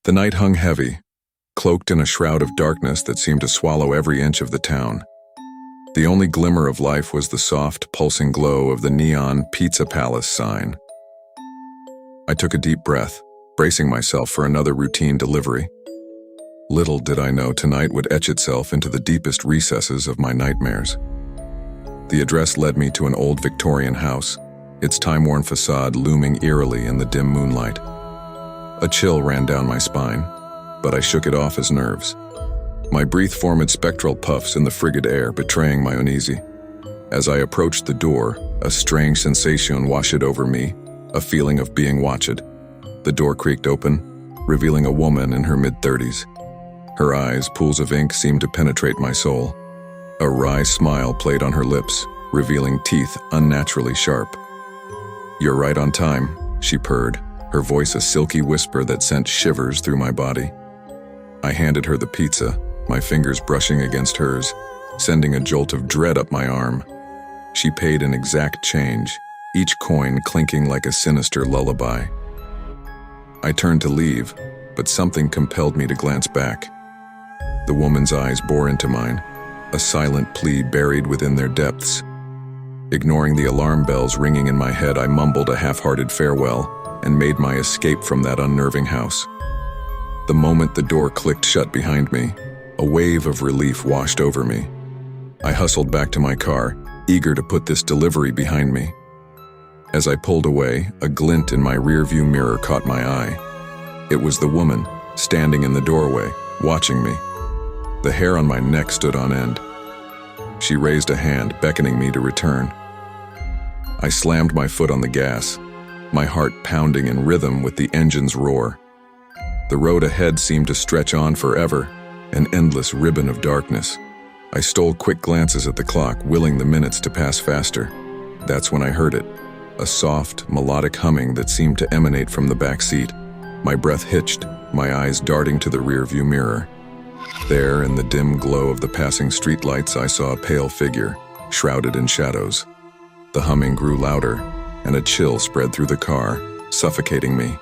The night hung heavy, cloaked in a shroud of darkness that seemed to swallow every inch of the town. The only glimmer of life was the soft, pulsing glow of the neon Pizza Palace sign. I took a deep breath, bracing myself for another routine delivery. Little did I know tonight would etch itself into the deepest recesses of my nightmares. The address led me to an old Victorian house, its time-worn facade looming eerily in the dim moonlight. A chill ran down my spine, but I shook it off as nerves. My breath formed spectral puffs in the frigid air, betraying my uneasy. As I approached the door, a strange sensation washed over me, a feeling of being watched. The door creaked open, revealing a woman in her mid-30s. Her eyes, pools of ink, seemed to penetrate my soul. A wry smile played on her lips, revealing teeth unnaturally sharp. "You're right on time," she purred, her voice a silky whisper that sent shivers through my body. I handed her the pizza, my fingers brushing against hers, sending a jolt of dread up my arm. She paid in exact change, each coin clinking like a sinister lullaby. I turned to leave, but something compelled me to glance back. The woman's eyes bore into mine, a silent plea buried within their depths. Ignoring the alarm bells ringing in my head, I mumbled a half-hearted farewell and made my escape from that unnerving house. The moment the door clicked shut behind me, a wave of relief washed over me. I hustled back to my car, eager to put this delivery behind me. As I pulled away, a glint in my rearview mirror caught my eye. It was the woman, standing in the doorway, watching me. The hair on my neck stood on end. She raised a hand, beckoning me to return. I slammed my foot on the gas, my heart pounding in rhythm with the engine's roar. The road ahead seemed to stretch on forever, an endless ribbon of darkness. I stole quick glances at the clock, willing the minutes to pass faster. That's when I heard it, a soft, melodic humming that seemed to emanate from the back seat. My breath hitched, my eyes darting to the rearview mirror. There, in the dim glow of the passing streetlights, I saw a pale figure, shrouded in shadows. The humming grew louder, and a chill spread through the car, suffocating me.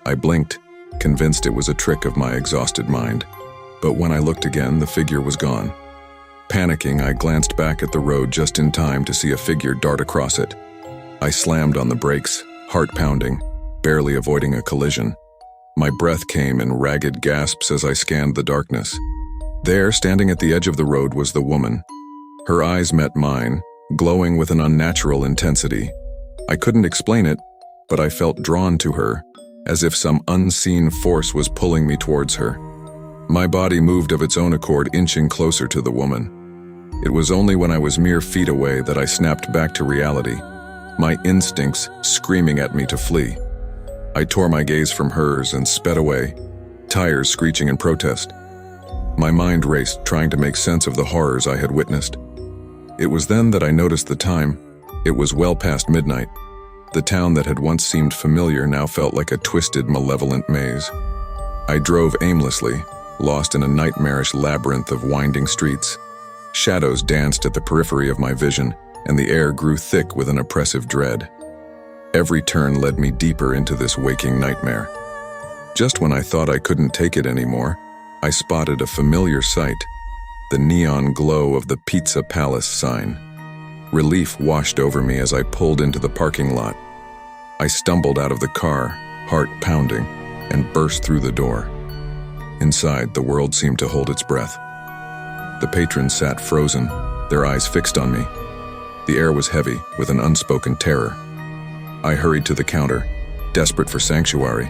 I blinked, convinced it was a trick of my exhausted mind. But when I looked again, the figure was gone. Panicking, I glanced back at the road just in time to see a figure dart across it. I slammed on the brakes, heart pounding, barely avoiding a collision. My breath came in ragged gasps as I scanned the darkness. There, standing at the edge of the road, was the woman. Her eyes met mine, glowing with an unnatural intensity. I couldn't explain it, but I felt drawn to her, as if some unseen force was pulling me towards her. My body moved of its own accord, inching closer to the woman. It was only when I was mere feet away that I snapped back to reality, my instincts screaming at me to flee. I tore my gaze from hers and sped away, tires screeching in protest. My mind raced, trying to make sense of the horrors I had witnessed. It was then that I noticed the time. It was well past midnight. The town that had once seemed familiar now felt like a twisted, malevolent maze. I drove aimlessly, lost in a nightmarish labyrinth of winding streets. Shadows danced at the periphery of my vision, and the air grew thick with an oppressive dread. Every turn led me deeper into this waking nightmare. Just when I thought I couldn't take it anymore, I spotted a familiar sight, the neon glow of the Pizza Palace sign. Relief washed over me as I pulled into the parking lot. I stumbled out of the car, heart pounding, and burst through the door. Inside, the world seemed to hold its breath. The patrons sat frozen, their eyes fixed on me. The air was heavy with an unspoken terror. I hurried to the counter, desperate for sanctuary.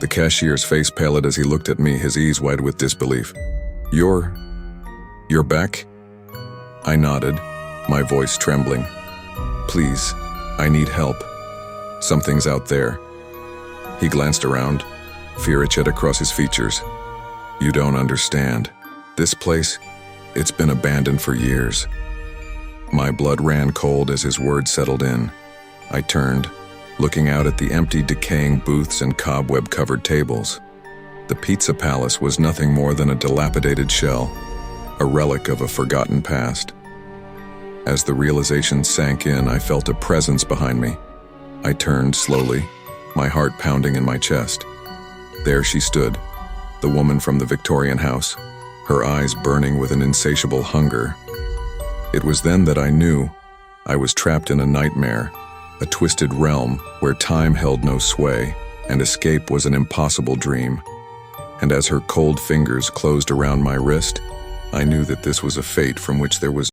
The cashier's face paled as he looked at me, his eyes wide with disbelief. You're back?" I nodded, my voice trembling. "Please, I need help. Something's out there." He glanced around, fear etched across his features. "You don't understand. This place, it's been abandoned for years." My blood ran cold as his words settled in. I turned, looking out at the empty, decaying booths and cobweb-covered tables. The Pizza Palace was nothing more than a dilapidated shell, a relic of a forgotten past. As the realization sank in, I felt a presence behind me. I turned slowly, my heart pounding in my chest. There she stood, the woman from the Victorian house, her eyes burning with an insatiable hunger. It was then that I knew I was trapped in a nightmare, a twisted realm where time held no sway and escape was an impossible dream. And as her cold fingers closed around my wrist, I knew that this was a fate from which there was